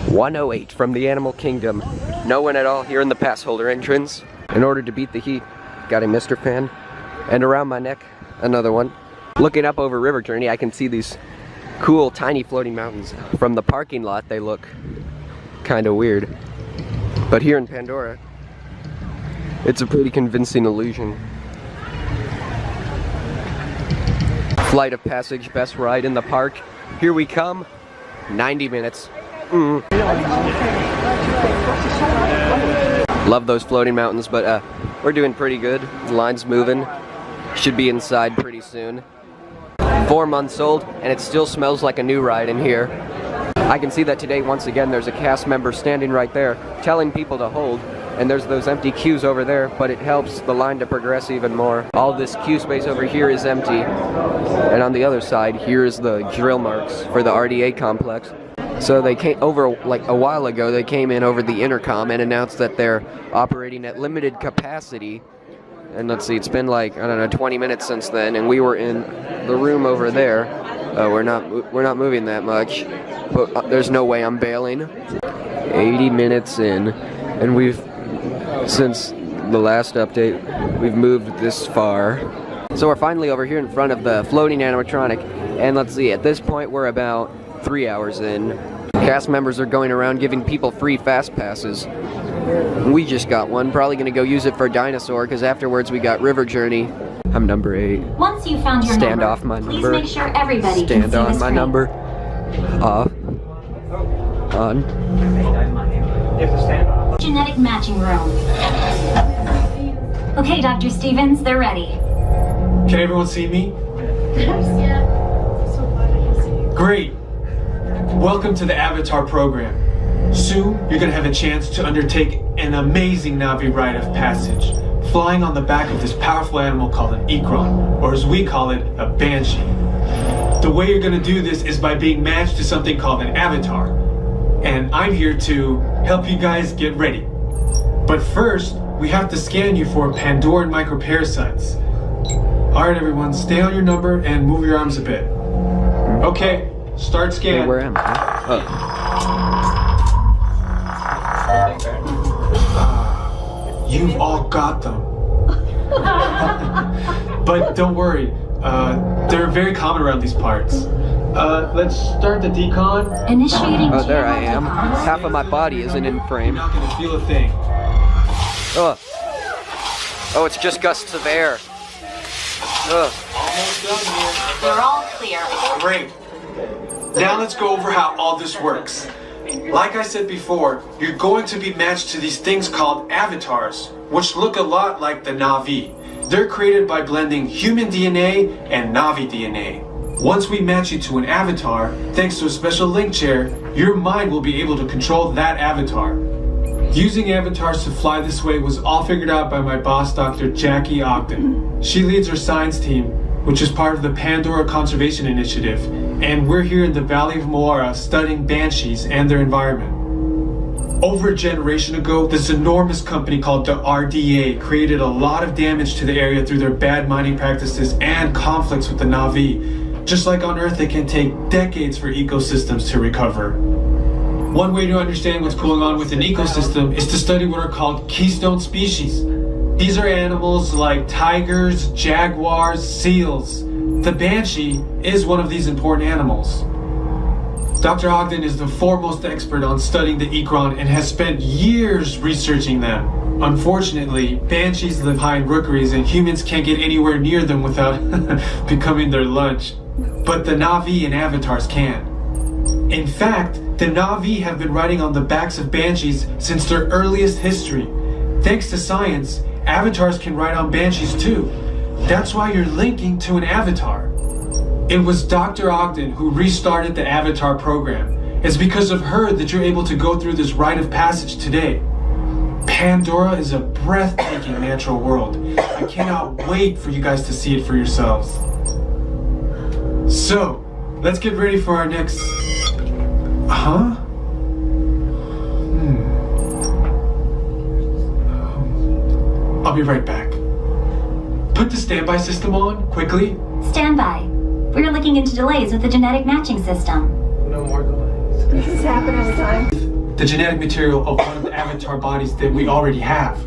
108 from the animal kingdom. No one at all here in the pass holder entrance. In order to beat the heat, got a Mr. Fan. And around my neck, another one. Looking up over River Journey, I can see these cool tiny floating mountains. From the parking lot, they look kind of weird. But here in Pandora, it's a pretty convincing illusion. Flight of Passage, best ride in the park. Here we come, 90 minutes. Love those floating mountains, but we're doing pretty good. The line's moving. Should be inside pretty soon. 4 months old, and it still smells like a new ride in here. I can see that today, once again, there's a cast member standing right there, telling people to hold, and there's those empty queues over there, but it helps the line to progress even more. All this queue space over here is empty, and on the other side, here is the drill marks for the RDA complex. So they came over, like a while ago, they came in over the intercom and announced that they're operating at limited capacity. And let's see, it's been like, I don't know, 20 minutes since then, and we were in the room over there. We're not moving that much, but there's no way I'm bailing. 80 minutes in, and since the last update, we've moved this far. So we're finally over here in front of the floating animatronic, and let's see, at this point we're about 3 hours in. Cast members are going around giving people free fast passes. We just got one, probably gonna go use it for Dinosaur, because afterwards we got River Journey. I'm number 8. Once you found your Stand number, off my please number. make sure everybody Stand can see on the my screen. number. Off. On. Genetic matching room. Okay, Dr. Stevens, they're ready. Can everyone see me? Yeah. So glad I can see you. Great. Welcome to the Avatar program. Soon, you're going to have a chance to undertake an amazing Navi rite of passage, flying on the back of this powerful animal called an Ikron, or as we call it, a Banshee. The way you're going to do this is by being matched to something called an avatar. And I'm here to help you guys get ready. But first, we have to scan you for Pandoran microparasites. Alright everyone, stay on your number and move your arms a bit. Okay, start scan. Hey, where am I? Oh. You've all got them. But don't worry, they're very common around these parts. Let's start the decon. Initiating. Oh, there I am. Half of my body isn't in You're frame. not gonna feel a thing. Oh. Oh, it's just gusts of air. Ugh. Almost done here. You're all clear. Great. Now let's go over how all this works. Like I said before, you're going to be matched to these things called avatars, which look a lot like the Navi. They're created by blending human DNA and Navi DNA. Once we match you to an avatar, thanks to a special link chair, your mind will be able to control that avatar. Using avatars to fly this way was all figured out by my boss, Dr. Jackie Ogden. She leads our science team, which is part of the Pandora Conservation Initiative, and we're here in the Valley of Moara studying banshees and their environment. Over a generation ago, this enormous company called the RDA created a lot of damage to the area through their bad mining practices and conflicts with the Navi. Just like on Earth, it can take decades for ecosystems to recover. One way to understand what's going on with an ecosystem is to study what are called keystone species. These are animals like tigers, jaguars, seals. The banshee is one of these important animals. Dr. Ogden is the foremost expert on studying the Ikron and has spent years researching them. Unfortunately, banshees live high in rookeries and humans can't get anywhere near them without becoming their lunch. But the Navi and avatars can. In fact, the Navi have been riding on the backs of banshees since their earliest history. Thanks to science, avatars can ride on banshees too. That's why you're linking to an avatar. It was Dr. Ogden who restarted the Avatar program. It's because of her that you're able to go through this rite of passage today. Pandora is a breathtaking natural world. I cannot wait for you guys to see it for yourselves. So, let's get ready for our next... I'll be right back. Put the standby system on, quickly. Standby. We're looking into delays with the genetic matching system. Does this happen every time? the genetic material of one of the avatar bodies that we already have.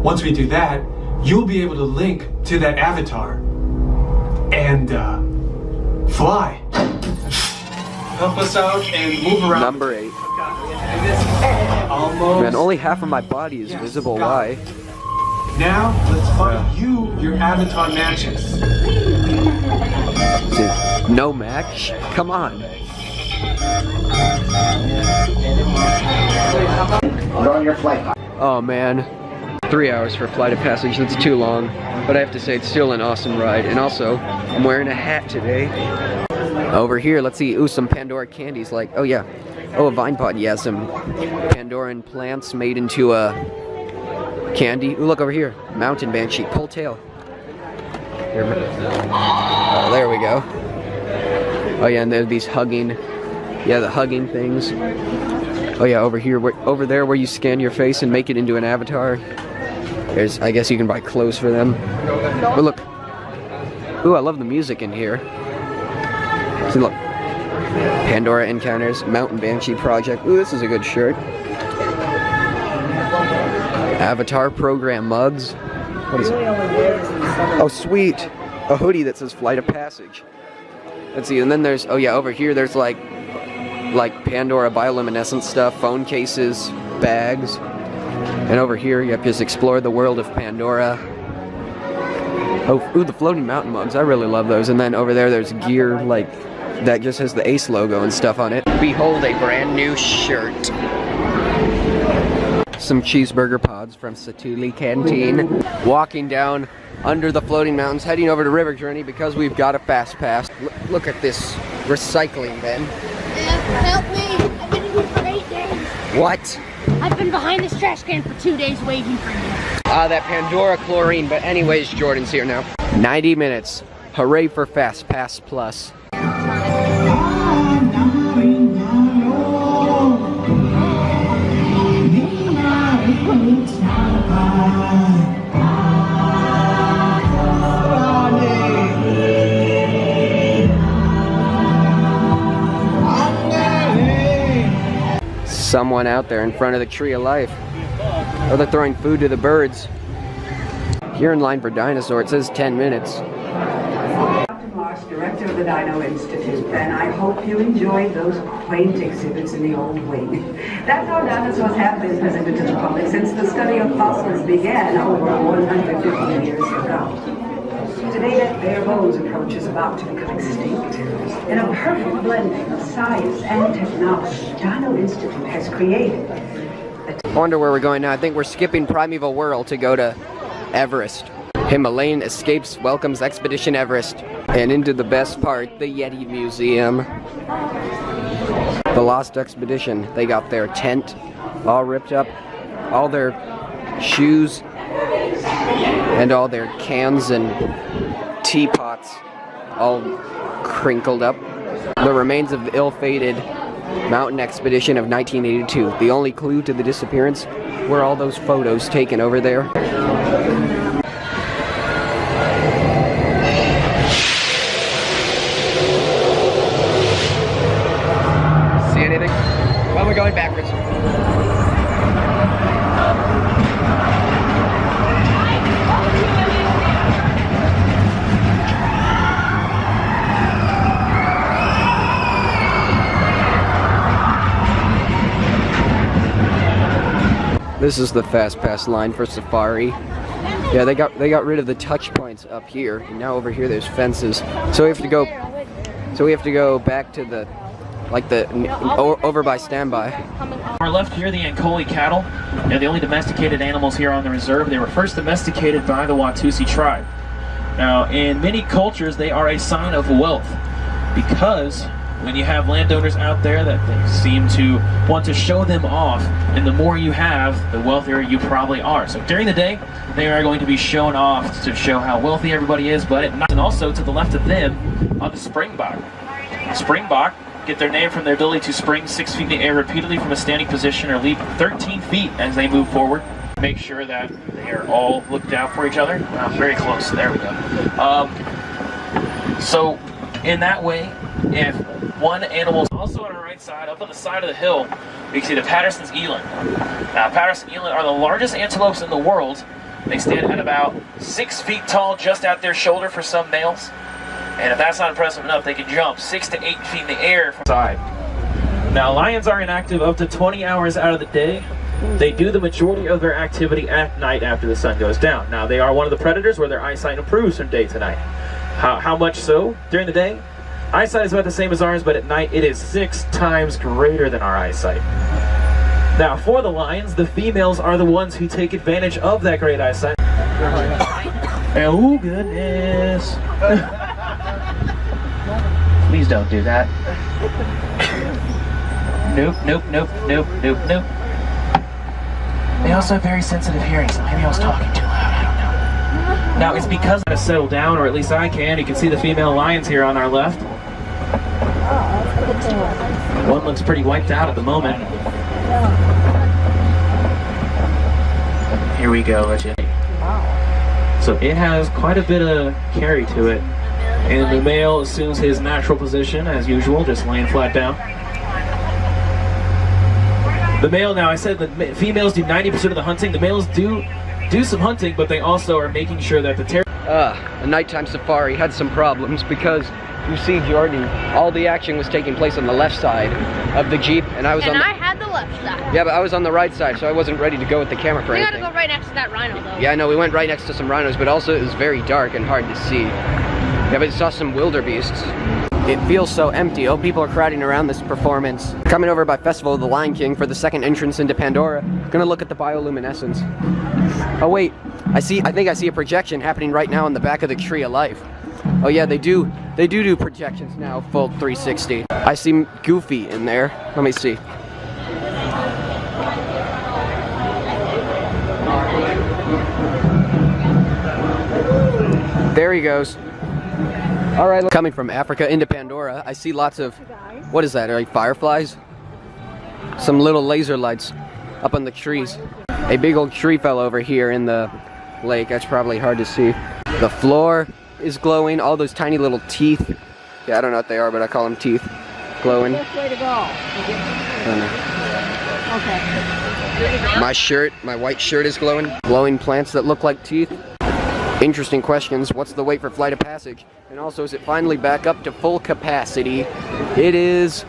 Once we do that, you'll be able to link to that avatar and fly. Help us out and move around. Number 8. Almost. Man, only half of my body is visible. Why? Now, let's find you your avatar matches. Dude, no match? Come on. Oh man. 3 hours for Flight of Passage, that's too long. But I have to say, it's still an awesome ride. And also, I'm wearing a hat today. Over here, let's see, ooh, some Pandora candies, like, oh yeah. Oh, a vine pod, yeah, some Pandoran plants made into a candy. Ooh, look over here, mountain banshee, pull tail. Here, there we go. Oh yeah, and there are these hugging, yeah, the hugging things. Oh yeah, over here, over there where you scan your face and make it into an avatar. There's, I guess you can buy clothes for them. But look, ooh, I love the music in here. See, look, Pandora Encounters, Mountain Banshee Project. Ooh, this is a good shirt. Avatar Program mugs. What is it? Oh, sweet, a hoodie that says Flight of Passage. Let's see, and then there's, oh yeah, over here there's like Pandora bioluminescent stuff, phone cases, bags. And over here you have to just explore the world of Pandora. Oh, ooh, the floating mountain mugs, I really love those. And then over there there's gear like that just has the Ace logo and stuff on it. Behold a brand new shirt. Some cheeseburger pods from Satuli Canteen. Walking down under the floating mountains, heading over to River Journey because we've got a fast pass. Look at this recycling bin. Help me! I've been here for 8 days. What? I've been behind this trash can for 2 days waiting for you. That Pandora chlorine, but anyways, Jordan's here now. 90 minutes. Hooray for Fast Pass Plus. Someone out there in front of the Tree of Life. Oh, they're throwing food to the birds. Here in line for dinosaur, it says 10 minutes. Dr. Marsh, director of the Dino Institute, and I hope you enjoyed those quaint exhibits in the old wing. That's how dinosaurs have been presented to the public since the study of fossils began over 150 years ago. Today, that bare bones approach is about to become extinct. In a perfect blending of science and technology, Dino Institute has created. I wonder where we're going now. I think we're skipping Primeval World to go to Everest. Himalayan Escapes welcomes Expedition Everest. And into the best part, the Yeti Museum. The Lost Expedition. They got their tent all ripped up, all their shoes, and all their cans and teapots all crinkled up. The remains of the ill-fated mountain expedition of 1982. The only clue to the disappearance were all those photos taken over there. See anything? Well, we're going backwards. This is the fast pass line for Safari. Yeah, they got rid of the touch points up here, and now over here there's fences. So we have to go back to the over by standby. Our left here, the Ankoli cattle. They're the only domesticated animals here on the reserve. They were first domesticated by the Watusi tribe. Now, in many cultures, they are a sign of wealth because when you have landowners out there that they seem to want to show them off, and the more you have, the wealthier you probably are. So during the day, they are going to be shown off to show how wealthy everybody is, but at night, and also to the left of them on the springbok. Springbok get their name from their ability to spring 6 feet in the air repeatedly from a standing position or leap 13 feet as they move forward. Make sure that they are all looked out for each other. Wow, very close. There we go. So In that way, if one animal, also on our right side, up on the side of the hill, we can see the Patterson's eland. Now, Patterson eland are the largest antelopes in the world. They stand at about 6 feet tall, just at their shoulder for some males. And if that's not impressive enough, they can jump 6 to 8 feet in the air from the side. Now, lions are inactive up to 20 hours out of the day. They do the majority of their activity at night after the sun goes down. Now, they are one of the predators where their eyesight improves from day to night. How much so? During the day, eyesight is about the same as ours, but at night it is 6 times greater than our eyesight. Now, for the lions, the females are the ones who take advantage of that great eyesight. Oh, goodness. Please don't do that. Nope, nope, nope, nope, nope, nope. They also have very sensitive hearing, so maybe I was talking too loud, I don't know. Now, it's because I settle down, or at least I can. You can see the female lions here on our left. One looks pretty wiped out at the moment. Here we go, So it has quite a bit of carry to it. And the male assumes his natural position, as usual, just laying flat down. The male, now I said the females do 90% of the hunting. The males do some hunting, but they also are making sure that the a nighttime safari had some problems because you see, Jordan, all the action was taking place on the left side of the Jeep, and I was on the... I had the left side. Yeah, but I was on the right side, so I wasn't ready to go with the camera for anything. We gotta go right next to that rhino, though. Yeah, I know, we went right next to some rhinos, but also it was very dark and hard to see. Yeah, but I saw some wildebeests. It feels so empty. Oh, people are crowding around this performance. Coming over by Festival of the Lion King for the second entrance into Pandora. Gonna look at the bioluminescence. Oh wait, I think I see a projection happening right now in the back of the Tree of Life. Oh yeah, they do projections now, full 360. I see Goofy in there. Let me see. There he goes. All right, coming from Africa into Pandora, I see lots of, what is that, like fireflies? Some little laser lights up on the trees. A big old tree fell over here in the lake. That's probably hard to see. The floor is glowing, all those tiny little teeth. Yeah, I don't know what they are, but I call them teeth. Glowing. Which way to go? I don't know. Okay. My shirt, my white shirt is glowing. Glowing plants that look like teeth. Interesting questions. What's the wait for flight of passage? And also, is it finally back up to full capacity? It is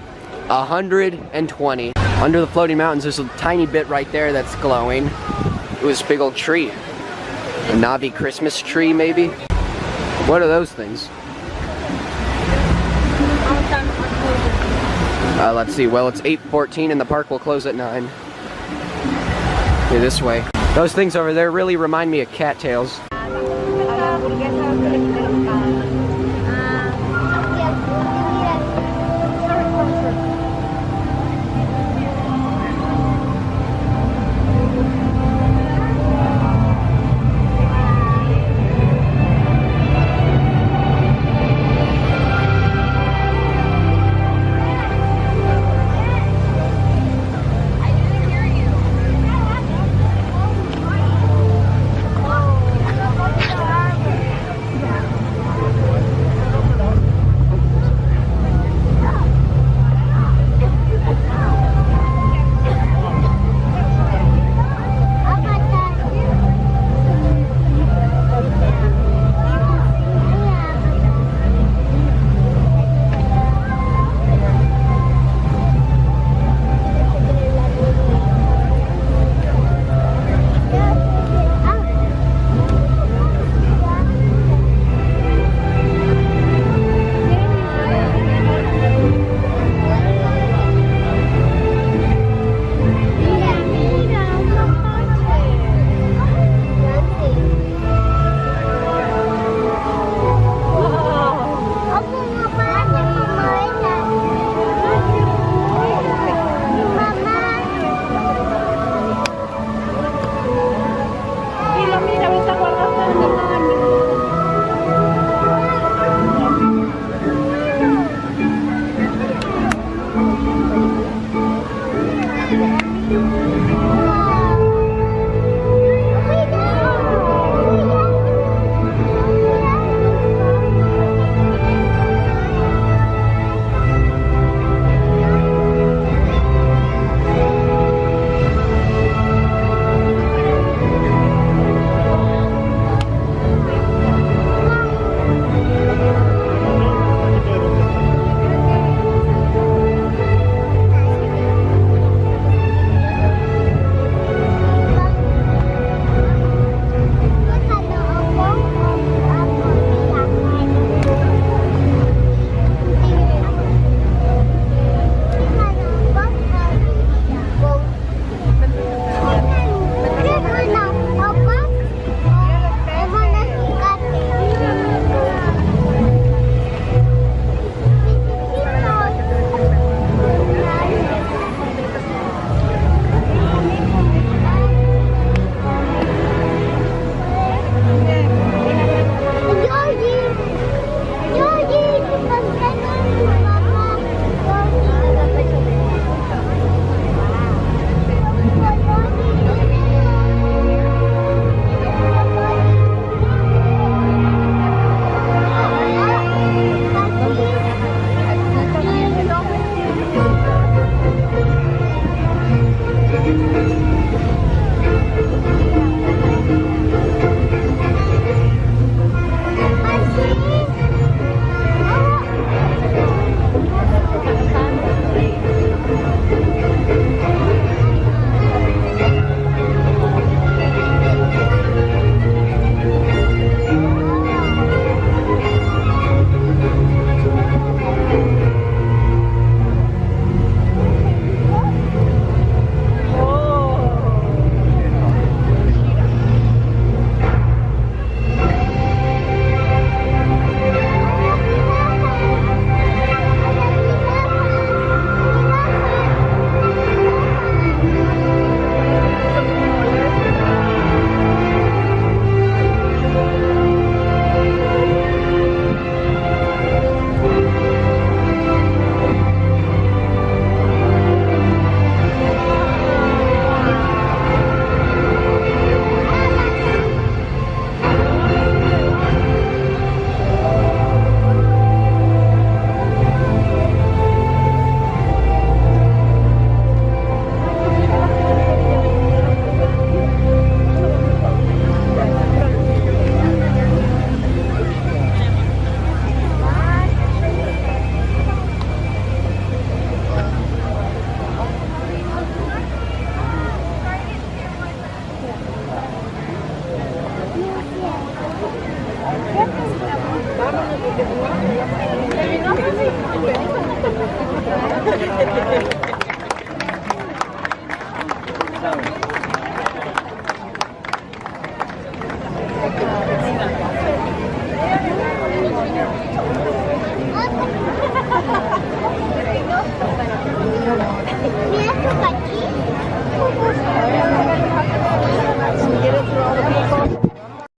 120. Under the floating mountains, there's a tiny bit right there that's glowing. It was a big old tree. A Navi Christmas tree, maybe? What are those things? Let's see. Well, it's 8:14 and the park will close at 9. Okay, this way. Those things over there really remind me of cattails. Sorry.